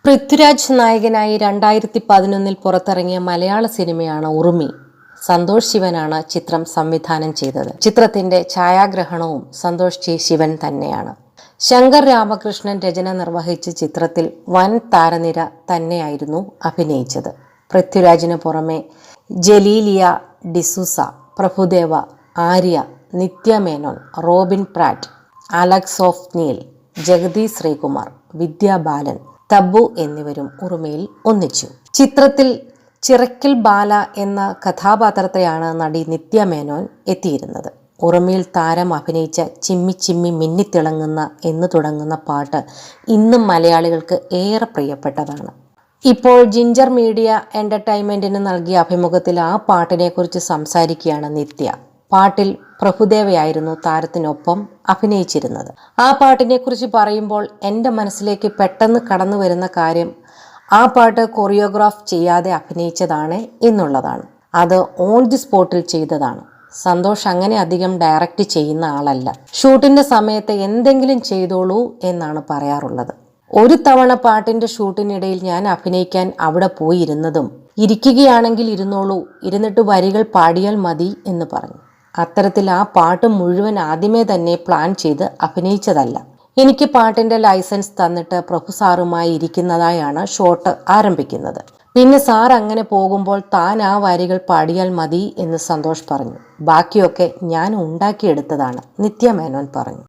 പൃഥ്വിരാജ് നായകനായി 2011 പുറത്തിറങ്ങിയ മലയാള സിനിമയാണ് ഉറുമി. സന്തോഷ് ശിവനാണ് ചിത്രം സംവിധാനം ചെയ്തത്. ചിത്രത്തിന്റെ ഛായാഗ്രഹണവും സന്തോഷ് ജി ശിവൻ തന്നെയാണ്. ശങ്കർ രാമകൃഷ്ണൻ രചന നിർവഹിച്ച ചിത്രത്തിൽ വൻ താരനിര തന്നെയായിരുന്നു അഭിനയിച്ചത്. പൃഥ്വിരാജിന് പുറമെ Genelia D'Souza, Prabhudeva, Arya, Nithya Menen, Robin Pratt, Alex O'Nell, Jagathy Sreekumar, Vidya Balan, Tabu എന്നിവരും ഉറുമിയിൽ ഒന്നിച്ചു. ചിത്രത്തിൽ ചിറക്കൽ ബാല എന്ന കഥാപാത്രത്തെയാണ് നടി നിത്യ മേനോൻ എത്തിയിരുന്നത്. ഉറുമിയിൽ താരം അഭിനയിച്ച ചിമ്മി ചിമ്മി മിന്നിത്തിളങ്ങുന്ന എന്ന് തുടങ്ങുന്ന പാട്ട് ഇന്നും മലയാളികൾക്ക് ഏറെ പ്രിയപ്പെട്ടതാണ്. ഇപ്പോൾ ജിഞ്ചർ മീഡിയ എന്റർടൈൻമെന്റിന് നൽകിയ അഭിമുഖത്തിൽ ആ പാട്ടിനെക്കുറിച്ച് സംസാരിക്കുകയാണ് നിത്യ. പാട്ടിൽ പ്രഭുദേവയായിരുന്നു താരത്തിനൊപ്പം അഭിനയിച്ചിരുന്നത്. ആ പാട്ടിനെക്കുറിച്ച് പറയുമ്പോൾ എൻ്റെ മനസ്സിലേക്ക് പെട്ടെന്ന് കടന്നു വരുന്ന കാര്യം ആ പാട്ട് കൊറിയോഗ്രാഫ് ചെയ്യാതെ അഭിനയിച്ചതാണ് എന്നുള്ളതാണ്. അത് ഓൺ ദി സ്പോട്ടിൽ ചെയ്തതാണ്. സന്തോഷ് അങ്ങനെ അധികം ഡയറക്റ്റ് ചെയ്യുന്ന ആളല്ല. ഷൂട്ടിന്റെ സമയത്ത് എന്തെങ്കിലും ചെയ്തോളൂ എന്നാണ് പറയാറുള്ളത്. ഒരു തവണ പാട്ടിന്റെ ഷൂട്ടിനിടയിൽ ഞാൻ അഭിനയിക്കാൻ അവിടെ പോയിരുന്നതും ഇരിക്കുകയാണെങ്കിൽ ഇരുന്നോളൂ, ഇരുന്നിട്ട് വരികൾ പാടിയാൽ മതി എന്ന് പറഞ്ഞു. അത്തരത്തിൽ ആ പാട്ട് മുഴുവൻ ആദ്യമേ തന്നെ പ്ലാൻ ചെയ്ത് അഭിനയിച്ചതല്ല. എനിക്ക് പാട്ടിന്റെ ലൈസൻസ് തന്നിട്ട് പ്രഭു സാറുമായി ഇരിക്കുന്നതായാണ് ഷോട്ട് ആരംഭിക്കുന്നത്. പിന്നെ സാർ അങ്ങനെ പോകുമ്പോൾ താൻ ആ വരികൾ പാടിയാൽ മതി എന്ന് സന്തോഷ് പറഞ്ഞു. ബാക്കിയൊക്കെ ഞാൻ ഉണ്ടാക്കിയെടുത്തതാണ്, നിത്യ മേനോൻ പറഞ്ഞു.